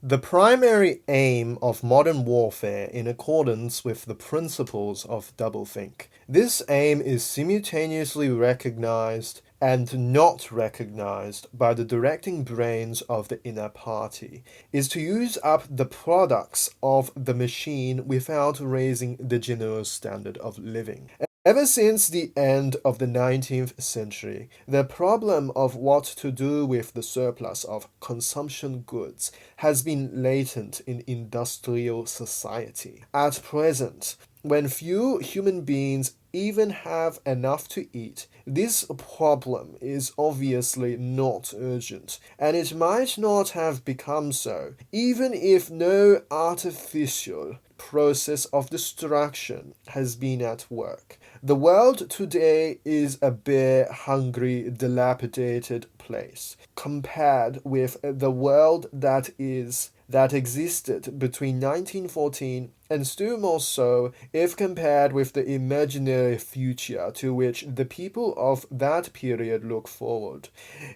The primary aim of modern warfare in accordance with the principles of doublethink. This aim is simultaneously recognized and not recognized by the directing brains of the inner party, is to use up the products of the machine without raising the general standard of living. Ever since the end of the 19th century, the problem of what to do with the surplus of consumption goods has been latent in industrial society. At present, when few human beings even have enough to eat, this problem is obviously not urgent, and it might not have become so, even if no artificial process of destruction has been at work. The world today is a bare, hungry, dilapidated place, compared with the world that existed between 1914 and still more so if compared with the imaginary future to which the people of that period look forward.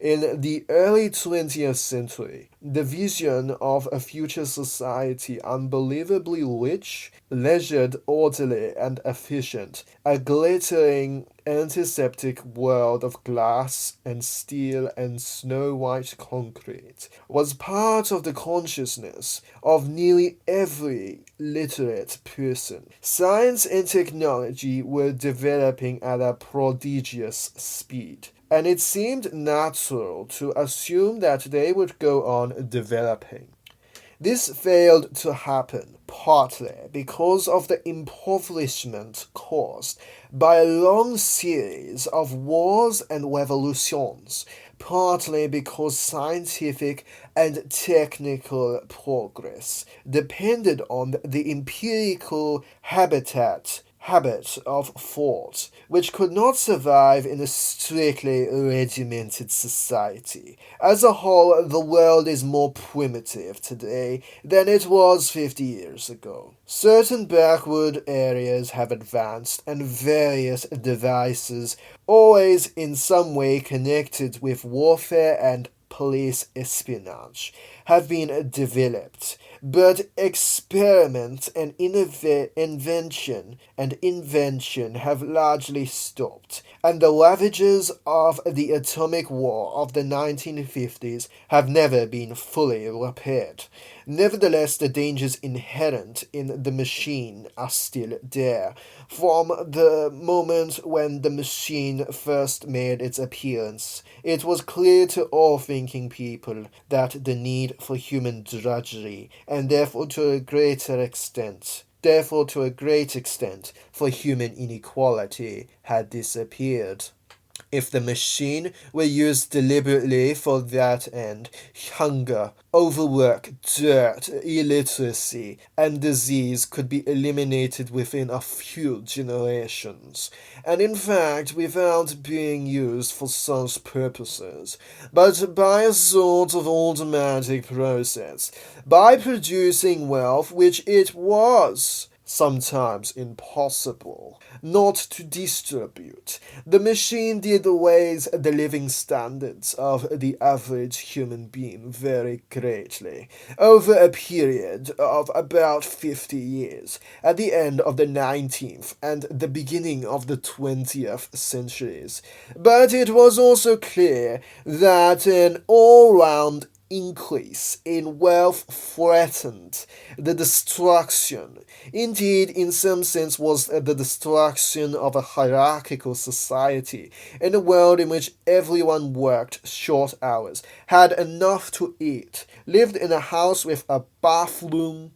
In the early 20th century, the vision of a future society unbelievably rich, leisured, orderly, and efficient, a glittering antiseptic world of glass and steel and snow-white concrete, was part of the consciousness of nearly every literate person. Science and technology were developing at a prodigious speed, and it seemed natural to assume that they would go on developing. This failed to happen, partly because of the impoverishment caused by a long series of wars and revolutions, partly because scientific and technical progress depended on the empirical habit of thought, which could not survive in a strictly regimented society. As a whole, the world is more primitive today than it was 50 years ago. Certain backward areas have advanced, and various devices, always in some way connected with warfare and police espionage, have been developed, but experiment and invention have largely stopped, and the ravages of the atomic war of the 1950s have never been fully repaired. Nevertheless, the dangers inherent in the machine are still there. From the moment when the machine first made its appearance, it was clear to all thinking people that the need for human drudgery, and therefore to a great extent, for human inequality, had disappeared. If the machine were used deliberately for that end, hunger, overwork, dirt, illiteracy, and disease could be eliminated within a few generations, and in fact without being used for such purposes, but by a sort of automatic process, by producing wealth which it was sometimes impossible not to distribute. The machine did raise the living standards of the average human being very greatly over a period of about 50 years at the end of the 19th and the beginning of the 20th centuries. But it was also clear that an all-round increase in wealth threatened the destruction, indeed, in some sense, was the destruction of a hierarchical society in a world in which everyone worked short hours, had enough to eat, lived in a house with a bathroom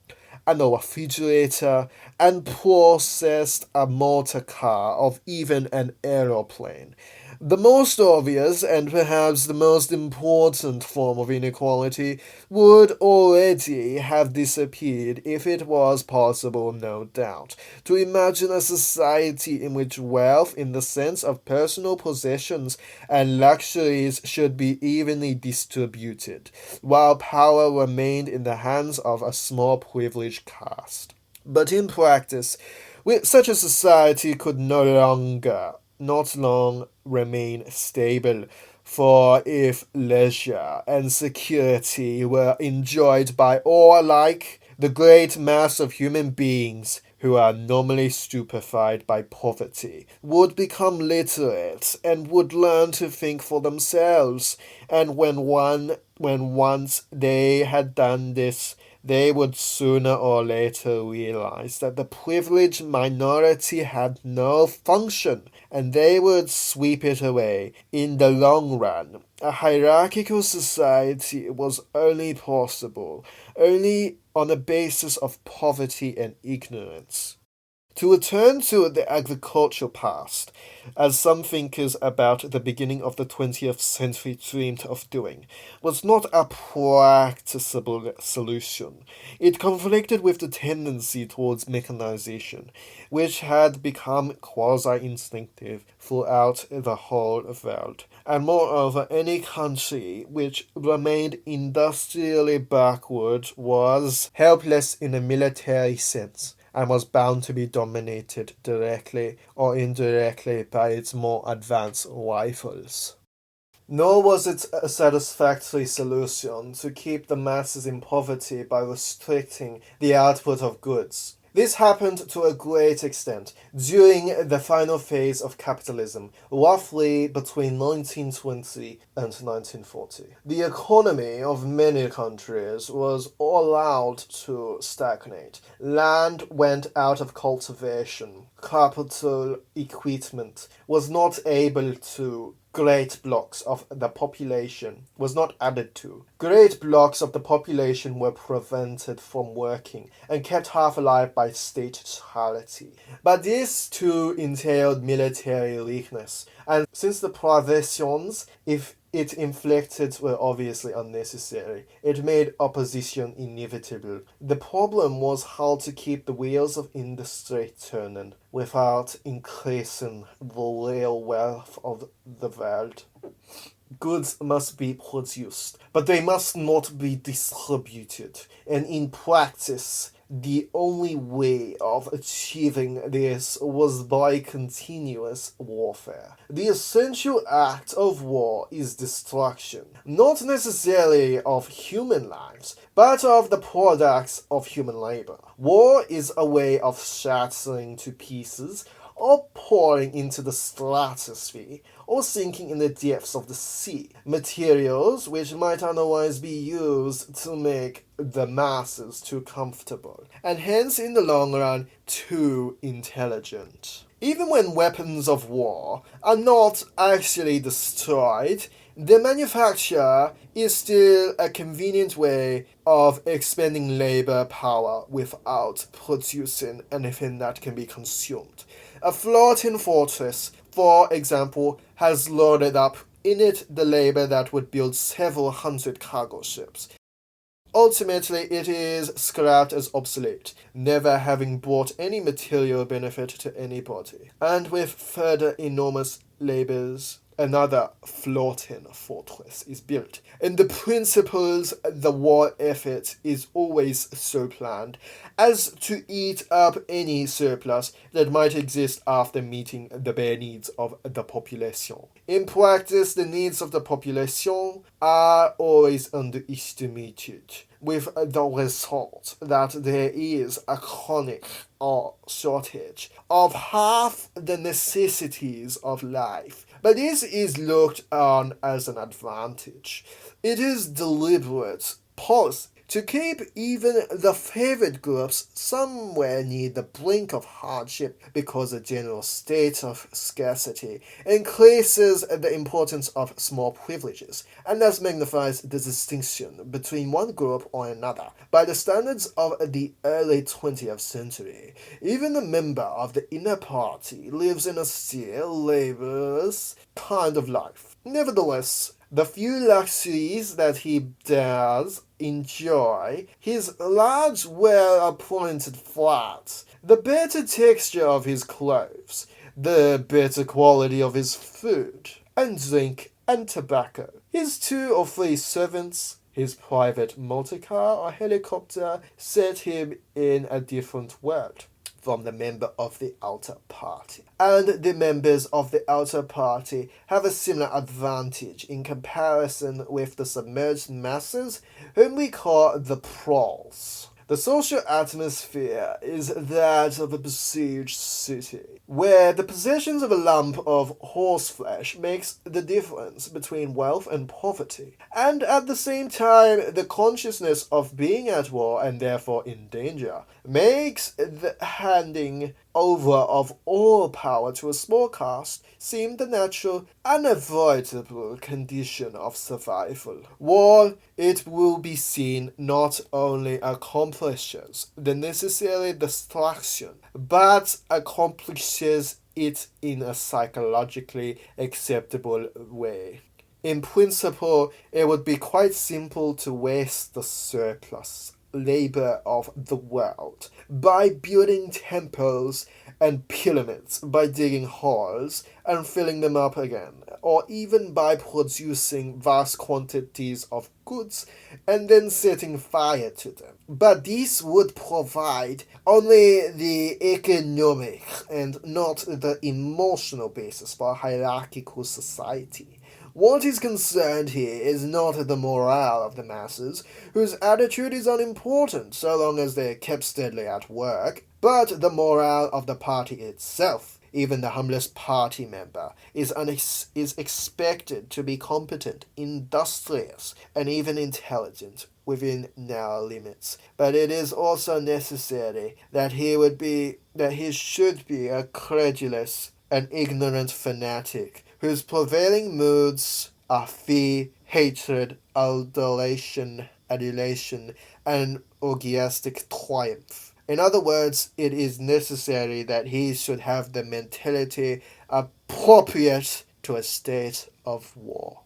and a refrigerator, and possessed a motor car of even an aeroplane. The most obvious and perhaps the most important form of inequality would already have disappeared if it was possible, no doubt, to imagine a society in which wealth, in the sense of personal possessions and luxuries, should be evenly distributed, while power remained in the hands of a small privileged caste. But in practice, such a society could not long remain stable, For if leisure and security were enjoyed by all alike, the great mass of human beings who are normally stupefied by poverty would become literate and would learn to think for themselves. And when once they had done this, they would sooner or later realize that the privileged minority had no function, and they would sweep it away. In the long run, a hierarchical society was only possible only on a basis of poverty and ignorance. To return to the agricultural past, as some thinkers about the beginning of the 20th century dreamed of doing, was not a practicable solution. It conflicted with the tendency towards mechanization, which had become quasi-instinctive throughout the whole world. And moreover, any country which remained industrially backward was helpless in a military sense, and was bound to be dominated directly or indirectly by its more advanced rivals. Nor was it a satisfactory solution to keep the masses in poverty by restricting the output of goods. This happened to a great extent during the final phase of capitalism, roughly between 1920 and 1940. The economy of many countries was allowed to stagnate. Land went out of cultivation. Capital equipment was not able to great blocks of the population was not added to. Great blocks of the population were prevented from working and kept half alive by state charity. But this too entailed military weakness, and since the privations, if it inflicted were obviously unnecessary, it made opposition inevitable. The problem was how to keep the wheels of industry turning without increasing the real wealth of the world. Goods must be produced, but they must not be distributed, and in practice, the only way of achieving this was by continuous warfare. The essential act of war is destruction, not necessarily of human lives, but of the products of human labor. War is a way of shattering to pieces, or pouring into the stratosphere, or sinking in the depths of the sea, materials which might otherwise be used to make the masses too comfortable, and hence in the long run too intelligent. Even when weapons of war are not actually destroyed, the manufacture is still a convenient way of expending labor power without producing anything that can be consumed. A floating fortress, for example, has loaded up in it the labor that would build several hundred cargo ships. Ultimately, it is scrapped as obsolete, never having brought any material benefit to anybody. And with further enormous labors, another floating fortress is built. In the principles, the war effort is always so planned as to eat up any surplus that might exist after meeting the bare needs of the population. In practice, the needs of the population are always underestimated, with the result that there is a chronic shortage of half the necessities of life. But this is looked on as an advantage. It is deliberate policy to keep even the favored groups somewhere near the brink of hardship, because a general state of scarcity increases the importance of small privileges and thus magnifies the distinction between one group or another. By the standards of the early 20th century, even a member of the inner party lives in a still laborious kind of life. Nevertheless, the few luxuries that he does enjoy, his large, well-appointed flat, the better texture of his clothes, the better quality of his food and drink and tobacco, his 2 or 3 servants, his private motor car or helicopter set him in a different world. from the member of the outer party. And the members of the outer party have a similar advantage in comparison with the submerged masses, whom we call the proles. The social atmosphere is that of a besieged city, where the possession of a lump of horseflesh makes the difference between wealth and poverty, and at the same time the consciousness of being at war and therefore in danger makes the handing over of all power to a small caste seem the natural, unavoidable condition of survival. War, it will be seen, not only accomplishes the necessary destruction, but accomplishes it in a psychologically acceptable way. In principle, it would be quite simple to waste the surplus labor of the world by building temples and pyramids, by digging holes and filling them up again, or even by producing vast quantities of goods and then setting fire to them. But this would provide only the economic and not the emotional basis for a hierarchical society. What is concerned here is not the morale of the masses, whose attitude is unimportant so long as they are kept steadily at work, but the morale of the party itself. Even the humblest party member is expected to be competent, industrious, and even intelligent within narrow limits. But it is also necessary that he should be a credulous and ignorant fanatic, whose prevailing moods are fear, hatred, adulation, and orgiastic triumph. In other words, it is necessary that he should have the mentality appropriate to a state of war.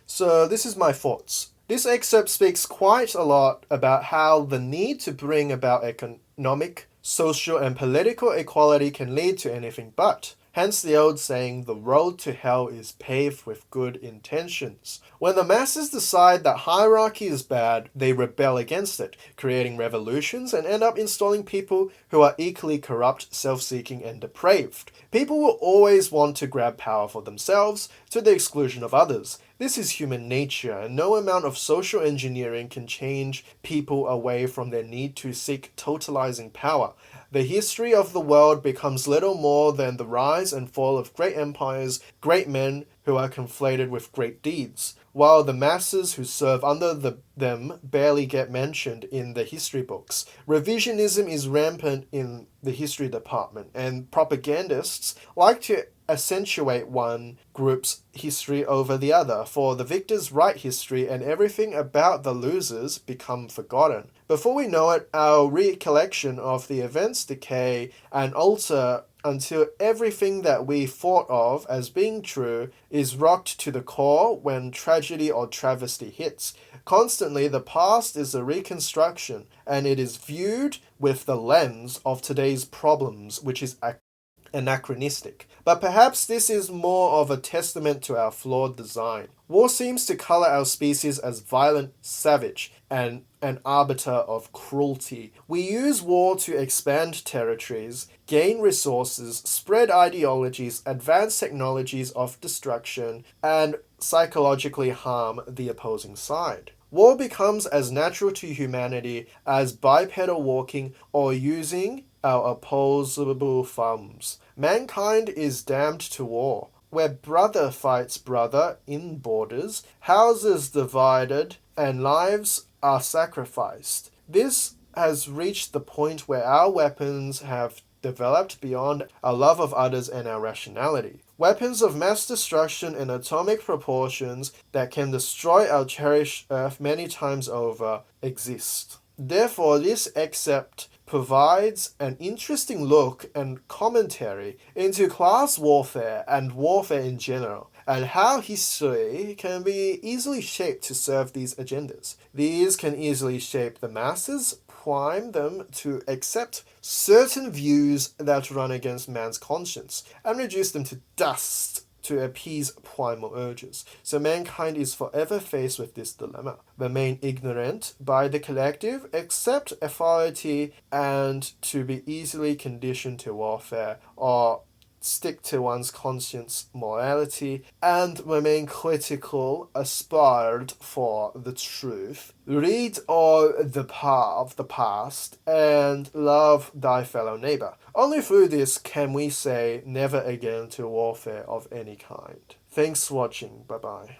So this is my thoughts. This excerpt speaks quite a lot about how the need to bring about economic, social, and political equality can lead to anything but. Hence the old saying, the road to hell is paved with good intentions. When the masses decide that hierarchy is bad, they rebel against it, creating revolutions and end up installing people who are equally corrupt, self-seeking, and depraved. People will always want to grab power for themselves to the exclusion of others. This is human nature, and no amount of social engineering can change people away from their need to seek totalizing power. The history of the world becomes little more than the rise and fall of great empires, great men who are conflated with great deeds, while the masses who serve under them barely get mentioned in the history books. Revisionism is rampant in the history department, and propagandists like to accentuate one group's history over the other, for the victors write history and everything about the losers become forgotten. Before we know it, our recollection of the events decay and alter until everything that we thought of as being true is rocked to the core when tragedy or travesty hits. Constantly, the past is a reconstruction, and it is viewed with the lens of today's problems, which is anachronistic. But perhaps this is more of a testament to our flawed design. War seems to color our species as violent, savage, and an arbiter of cruelty. We use war to expand territories, gain resources, spread ideologies, advance technologies of destruction, and psychologically harm the opposing side. War becomes as natural to humanity as bipedal walking or using our opposable thumbs. Mankind is damned to war, where brother fights brother in borders, houses divided, and lives are sacrificed. This has reached the point where our weapons have developed beyond our love of others and our rationality. Weapons of mass destruction in atomic proportions that can destroy our cherished Earth many times over exist. Therefore, this excerpt provides an interesting look and commentary into class warfare and warfare in general, and how history can be easily shaped to serve these agendas. These can easily shape the masses, prime them to accept certain views that run against man's conscience, and reduce them to dust to appease primal urges. So mankind is forever faced with this dilemma: remain ignorant by the collective, accept authority, and to be easily conditioned to warfare, or stick to one's conscience morality, and remain critical, aspired for the truth, read all the of the past, and love thy fellow neighbor. Only through this can we say never again to warfare of any kind. Thanks for watching. Bye bye.